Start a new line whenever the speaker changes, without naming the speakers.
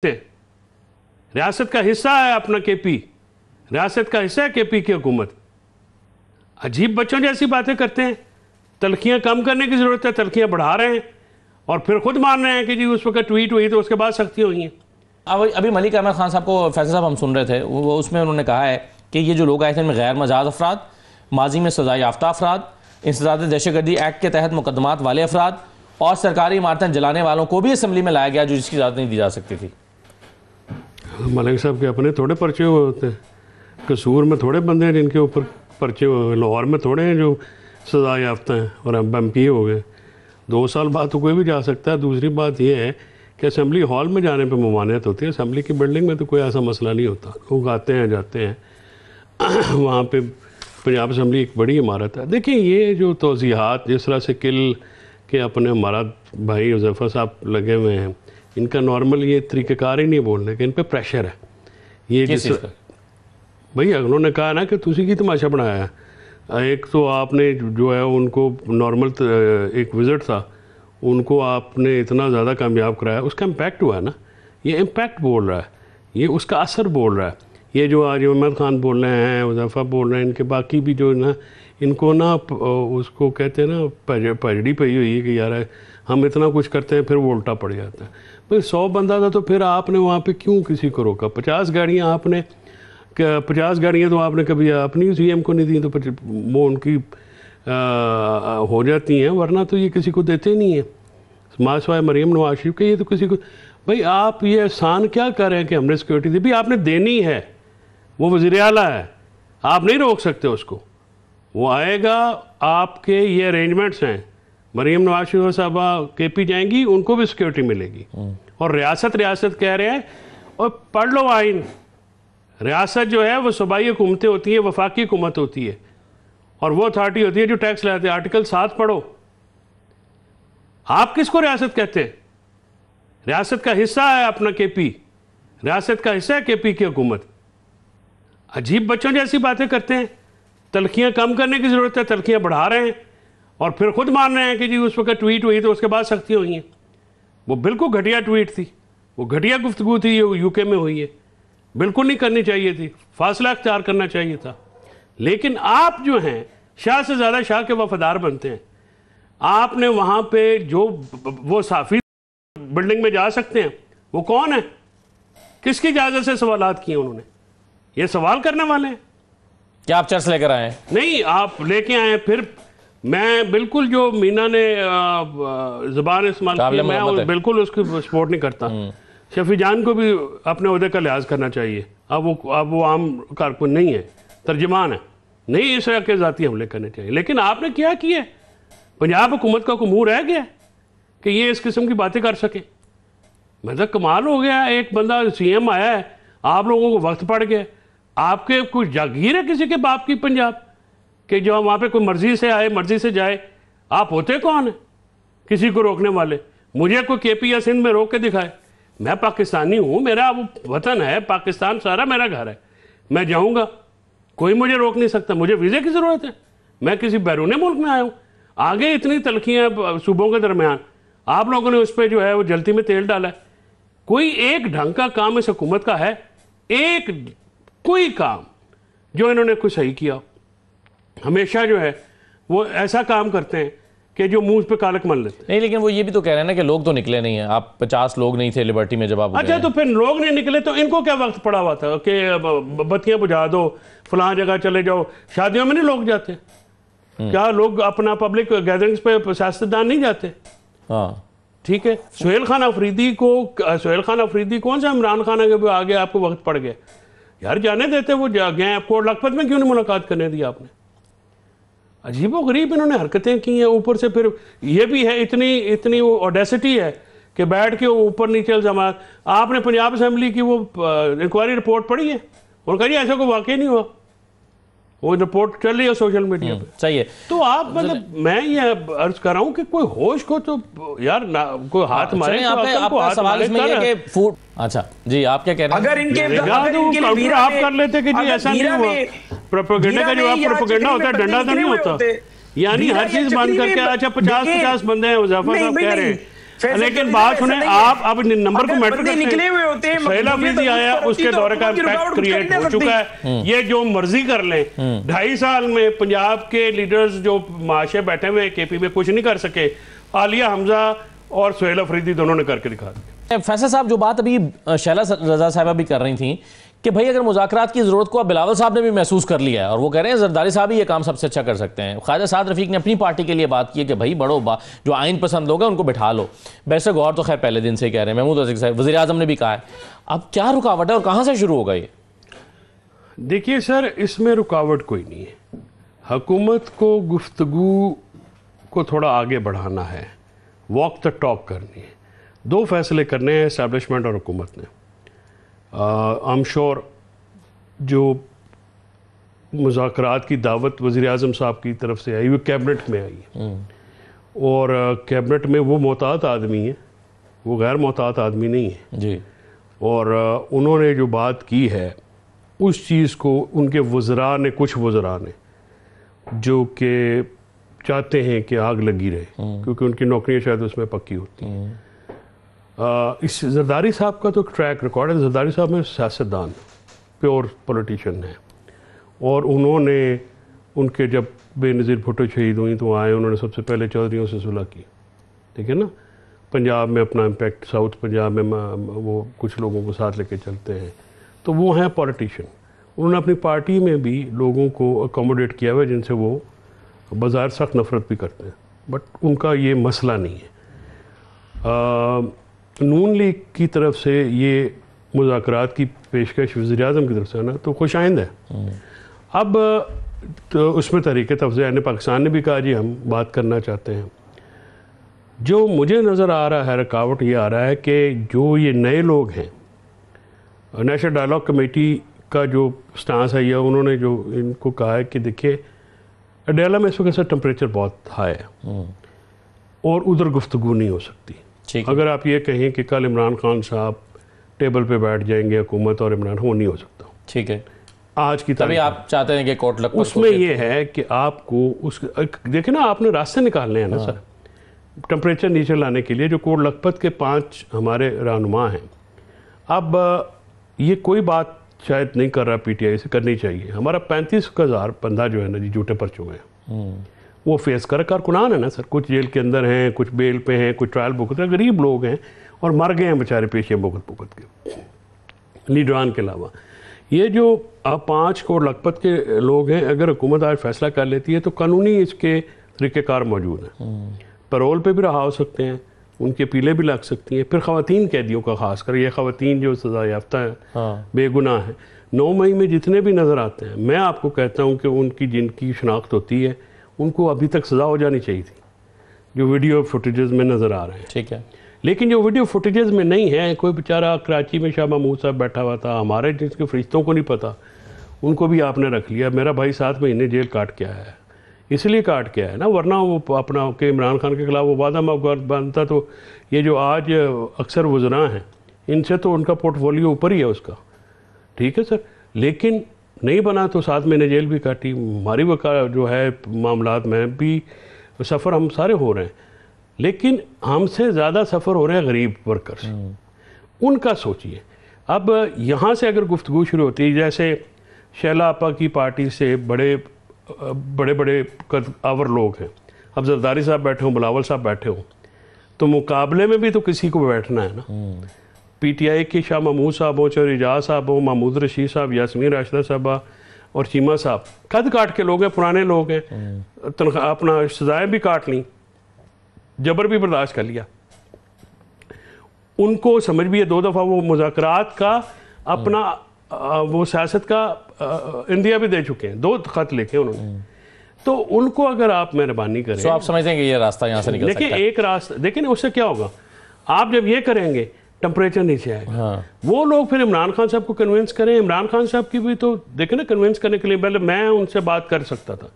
रियासत का हिस्सा है अपना केपी, रियासत का हिस्सा है केपी की हुकूमत। अजीब बच्चों जैसी बातें करते हैं। तलखियां कम करने की ज़रूरत है, तलखियां बढ़ा रहे हैं और फिर खुद मान रहे हैं कि जी उस वक्त ट्वीट हुई तो उसके बाद सख्तियां हुई हैं।
अभी मलिक अहमद खान साहब को फैसल साहब हम सुन रहे थे, वो उसमें उन्होंने कहा है कि ये जो लोग आए थे इनमें गैर मजाज अफराद, माजी में सजा याफ्ता अफराद, इंसदाद दहशतगर्दी एक्ट के तहत मुकदमात वाले अफराद और सरकारी इमारतें जलाने वालों को भी असम्बली में लाया गया जो जिसकी इजाज़त नहीं दी जा सकती थी।
मलिक साहब के अपने थोड़े पर्चे हुए होते हैं, कसूर में थोड़े बंदे हैं जिनके ऊपर पर्चे हुए, लाहौर में थोड़े हैं जो सजा याफ्ता हैं और अब MP हो गए। 2 साल बाद तो कोई भी जा सकता है। दूसरी बात यह है कि असम्बली हॉल में जाने पर ममानियत होती है, असम्बली की बिल्डिंग में तो कोई ऐसा मसला नहीं होता। लोग आते हैं जाते हैं वहाँ पे पंजाब असम्बली एक बड़ी इमारत है। देखिए ये जो तोज़ीहात जिस तरह से किल के अपने हमारा भाई हुज़ैफ़ा साहब लगे हुए हैं, इनका नॉर्मल ये तरीक़ेकार ही नहीं बोलने के, इन पे प्रेशर है। ये जिस भाई उन्होंने कहा ना कि तुसी की तमाशा बनाया है। एक तो आपने जो है उनको नॉर्मल एक विज़िट था, उनको आपने इतना ज़्यादा कामयाब कराया, उसका इम्पैक्ट हुआ है ना। ये इम्पैक्ट बोल रहा है, ये उसका असर बोल रहा है। ये जो आज अहमद खान बोल रहे हैं, हुज़ैफ़ा बोल रहे हैं, इनके बाकी भी जो ना इनको ना उसको कहते हैं ना पजड़ी पई हुई है कि यार हम इतना कुछ करते हैं फिर वो उल्टा पड़ जाता है। भाई 100 बंदा था तो फिर आपने वहाँ पे क्यों किसी को रोका? 50 गाड़ियाँ आपने 50 गाड़ियाँ तो आपने कभी अपनी CM को नहीं दी तो वो उनकी हो जाती हैं, वरना तो ये किसी को देते नहीं हैं। मासवाए मरीम नवाज शरीफ के ये तो किसी को, भाई आप ये एहसान क्या कर रहे हैं कि हमने सिक्योरिटी दी? भाई आपने देनी है, वो वज़ीर आला है, आप नहीं रोक सकते उसको। वो आएगा, आपके ये अरेंजमेंट्स हैं, मरीम नवाज शरीफ साहबा KP जाएंगी, उनको भी सिक्योरिटी मिलेगी। और रियासत कह रहे हैं, और पढ़ लो आइन, रियासत जो है वो सूबाई हुकूमतें होती हैं, वफाकी हुकूमत होती है और वो अथॉरिटी होती है जो टैक्स लाते हैं। आर्टिकल 7 पढ़ो। आप किसको रियासत कहते हैं? रियासत का हिस्सा है अपना KP, रियासत का हिस्सा है KP की हुकूमत। अजीब बच्चों जैसी बातें करते हैं। तलखियां कम करने की ज़रूरत है, तलखियां बढ़ा रहे हैं और फिर खुद मान रहे हैं कि जी उस वक्त ट्वीट हुई तो उसके बाद सख्तियां हुई हैं। वो बिल्कुल घटिया ट्वीट थी, वो घटिया गुफ्तगू थी, ये UK में हुई है, बिल्कुल नहीं करनी चाहिए थी, फासला अख्तियार करना चाहिए था। लेकिन आप जो हैं शाह से ज़्यादा शाह के वफादार बनते हैं। आपने वहाँ पे जो वो साफ़ी बिल्डिंग में जा सकते हैं, वो कौन है? किसकी इजाज़त से सवालात किए उन्होंने? ये सवाल करने वाले हैं।
क्या आप चर्च लेकर आए? नहीं,
आप लेके आए। फिर मैं बिल्कुल जो मीना ने ज़बान इस्तेमाल की, मैं बिल्कुल उसकी सपोर्ट नहीं करता। शफी जान को भी अपने ओहदे का लिहाज करना चाहिए। अब वो आम कारकुन नहीं है, तर्जमान है, नहीं इस तरह के ज़ाती हमले करने चाहिए। लेकिन आपने क्या किया? पंजाब हुकूमत का कोई मुँह रह गया कि ये इस किस्म की बातें कर सके? मतलब कमाल हो गया। एक बंदा CM आया है, आप लोगों को वक्त पड़ गया। आपके कुछ जागीर है किसी के बाप की पंजाब कि जो वहाँ पे कोई मर्जी से आए मर्जी से जाए? आप होते कौन है किसी को रोकने वाले? मुझे कोई KP या सिंध में रोक के दिखाए। मैं पाकिस्तानी हूँ, मेरा वो वतन है, पाकिस्तान सारा मेरा घर है, मैं जाऊँगा, कोई मुझे रोक नहीं सकता। मुझे वीज़े की ज़रूरत है, मैं किसी बैरूनी मुल्क में आया हूँ। आगे इतनी तलखियाँ सूबों के दरमियान, आप लोगों ने उस पर जो है वो जलती में तेल डाला है। कोई एक ढंग का काम इस हुकूमत का है? एक कोई काम जो इन्होंने कुछ सही किया? हमेशा जो है वो ऐसा काम करते हैं कि जो मुंह पे कालक मन लेते हैं।
नहीं, लेकिन वो ये भी तो कह रहे हैं ना कि लोग तो निकले नहीं हैं। आप 50 लोग नहीं थे लिबर्टी में जब आप
अच्छा, तो फिर लोग नहीं निकले तो इनको क्या वक्त पड़ा हुआ था कि बत्तियां बुझा दो, फलां जगह चले जाओ? शादियों में नहीं लोग जाते? क्या लोग अपना पब्लिक गैदरिंग्स पे सियासतदान नहीं जाते?
हाँ
ठीक है। सुहेल खान अफरीदी कौन सा इमरान खान के आगे आपको वक्त पड़ गया? यार जाने देते, वो गए। आपको लखपत में क्यों नहीं मुलाकात करने दी आपने? अजीबो गरीब इन्होंने हरकतें की हैं। ऊपर से फिर ये भी है, इतनी ऑडेसिटी है कि बैठ के ऊपर नीचे इल्जाम। आपने पंजाब असम्बली की वो इंक्वायरी रिपोर्ट पढ़ी है? उन्होंने कहा जी ऐसा कोई वाकई नहीं हुआ, वो रिपोर्ट चल रही है सोशल मीडिया पे।
सही है।
तो आप मतलब मैं ये अर्ज कर रहा हूँ कि कोई होश को तो यार ना कोई हाथ मारे।
आपका सवाल इसमें ये है कि फूड। अच्छा जी, आप क्या कह रहे हैं?
अगर इनके आप कर लेते कि जी ऐसा नहीं हुआ। प्रोपेगेंडा का जवाब प्रोपेगेंडा होता है, डंडा तो नहीं होता। यानी हर चीज बंद करके अच्छा 50 बंदे हैं, हुज़ैफ़ा साहब कह रहे हैं लेकिन बात सुने, आप अब नंबर को मैटर करते हैं।
निकले हुए होते हैं,
सैल अफरीदी आया, उसके दौरे का इम्पैक्ट क्रिएट हो चुका है। ये जो मर्जी कर लें, 2.5 साल में पंजाब के लीडर्स जो माशे बैठे हुए केपी में कुछ नहीं कर सके, आलिया हमजा और सैल अफरीदी दोनों ने करके दिखा दिया।
फैसल साहब, जो बात अभी शैला रजा साहिबा भी कर रही थी कि भाई अगर मुज़ाकरात की ज़रूरत को अब बिलावल साहब ने भी महसूस कर लिया है और वो कह रहे हैं जरदारी साहब ही ये काम सबसे अच्छा कर सकते हैं। ख्वाजा साद रफ़ीक ने अपनी पार्टी के लिए बात की है कि भाई जो आइन पसंद लोग हैं उनको बिठा लो। बैरिस्टर गौहर तो खैर पहले दिन से ही कह रहे हैं, महमूद अजीज़ साहब वज़ीर आज़म ने भी कहा है। अब क्या रुकावट है और कहाँ से शुरू होगा ये?
देखिए सर, इसमें रुकावट कोई नहीं है। हुकूमत को गुफ्तगू को थोड़ा आगे बढ़ाना है, वॉक द टॉक करनी है। 2 फैसले करने हैं एस्टैब्लिशमेंट और हुकूमत ने। आई एम श्योर जो मुज़ाकरात की दावत वज़ीर आज़म साहब की तरफ से आई, वो कैबिनेट में आई है और कैबिनेट में वो मोहतात आदमी है, वो गैर मोहतात आदमी नहीं है
जी।
और उन्होंने जो बात की है उस चीज़ को उनके वज़रा ने, कुछ वज़रा ने जो कि चाहते हैं कि आग लगी रहे क्योंकि उनकी नौकरियां शायद उसमें पक्की होती हैं। इस जरदारी साहब का तो ट्रैक रिकॉर्ड है। जरदारी साहब में सियासतदान, प्योर पॉलिटिशियन हैं और उन्होंने उनके जब बेनज़ीर भुट्टो शहीद हुई तो आए, उन्होंने सबसे पहले चौधरियों से सुलह की, ठीक है ना। पंजाब में अपना इम्पैक्ट, साउथ पंजाब में वो कुछ लोगों को साथ लेके चलते हैं, तो वो हैं पॉलिटिशियन। उन्होंने अपनी पार्टी में भी लोगों को अकोमोडेट किया हुआ है जिनसे वो बाज़ार सख्त नफ़रत भी करते हैं, बट उनका ये मसला नहीं है। नून लीग की तरफ से ये मुज़ाकरात की पेशकश वज़ीर आज़म की तरफ से है ना, तो खुशाइंद है। अब तो उसमें तहरीक तफ़ज़ीह पाकिस्तान ने भी कहा जी हम बात करना चाहते हैं। जो मुझे नज़र आ रहा है रुकावट ये आ रहा है कि जो ये नए लोग हैं, नेशनल डायलॉग कमेटी का जो स्टांस है या उन्होंने जो इनको कहा है कि देखिए अडेला में इस वक्त टेम्परेचर बहुत हाई है और उधर गुफ्तगू नहीं हो सकती। अगर आप ये कहें कि कल इमरान खान साहब टेबल पे बैठ जाएंगे हुकूमत और इमरान, वो नहीं हो सकता। ठीक है, आज की
तभी आप चाहते हैं कि कोर्ट लखपत,
उसमें ये है कि आपको उस देखें ना, आपने रास्ते निकालने हैं ना सर टेम्परेचर नीचे लाने के लिए। जो कोट लखपत के 5 हमारे रहनुमा हैं, अब ये कोई बात शायद नहीं कर रहा पीटीआई से, करनी चाहिए। हमारा 35,000 बंदा जो है ना जी झूठे पर्चों में वो फेस कर कारकुनान है ना सर, कुछ जेल के अंदर हैं, कुछ बेल पे हैं, कुछ ट्रायल भुगत रहे, गरीब लोग हैं और मर गए हैं बेचारे पेशे भुगत के लीडरान के अलावा। ये जो 5 कोट लखपत के लोग हैं, अगर हुकूमत आज फैसला कर लेती है तो कानूनी इसके तरीक़ेकार मौजूद हैं। पैरोल पे भी रहा हो सकते हैं, उनके पीले भी लग सकती हैं। फिर ख़वातीन कैदियों का खास कर, ये ख़वातीन जो सज़ा याफ्ता है, बेगुनाह है, 9 मई में जितने भी नज़र आते हैं, मैं आपको कहता हूँ कि उनकी जिनकी शनाख्त होती है उनको अभी तक सज़ा हो जानी चाहिए थी, जो वीडियो फुटेजेस में नज़र आ रहे हैं।
ठीक है,
लेकिन जो वीडियो फुटेजेस में नहीं है, कोई बेचारा कराची में शाह महमूद साहब बैठा हुआ था, हमारे जिसके फरिश्तों को नहीं पता, उनको भी आपने रख लिया। मेरा भाई 7 महीने जेल काट के आया है, इसलिए काट के आया ना, वरना वो अपना के इमरान खान के खिलाफ वो वादा मौक़ूफ़ बनता। तो ये जो आज अक्सर वज़रा हैं, इनसे तो उनका पोर्टफोलियो ऊपर ही है उसका, ठीक है सर। लेकिन नहीं बना तो 7 महीने जेल भी काटी। हमारी वका जो है मामलात में भी सफ़र हम सारे हो रहे हैं, लेकिन हमसे ज़्यादा सफ़र हो रहे हैं गरीब वर्कर्स, उनका सोचिए। अब यहाँ से अगर गुफ्तगू शुरू होती है, जैसे शैला आपा की पार्टी से बड़े बड़े कद-आवर लोग हैं, अब जरदारी साहब बैठे हों, बिलावल साहब बैठे हों, तो मुकाबले में भी तो किसी को बैठना है ना। पीटीआई के शाह महमूद साहब हो, चाहे रिजाज साहब हो, महमूद रशीद साहब, यास्मीन राशिदा साहबा और चीमा साहब, कद काट के लोग हैं, पुराने लोग हैं, तनख्वाह अपना सजाएँ भी काट ली, जबर भी बर्दाश्त कर लिया। उनको समझ भी है, 2 दफ़ा वो मुज़ाकरात का अपना वो सियासत का इंडिया भी दे चुके हैं, 2 खत लिखे उन्होंने। तो उनको अगर आप मेहरबानी करें,
तो आप समझते हैं कि ये रास्ता यहाँ से निकल सकता है।
देखिए एक रास्ता, देखिए उससे क्या होगा, आप जब ये करेंगे टेम्परेचर नीचे आएगा। वो लोग फिर इमरान खान साहब को कन्विंस करें। इमरान खान साहब की भी तो देखें ना, कन्विंस करने के लिए पहले मैं उनसे बात कर सकता था,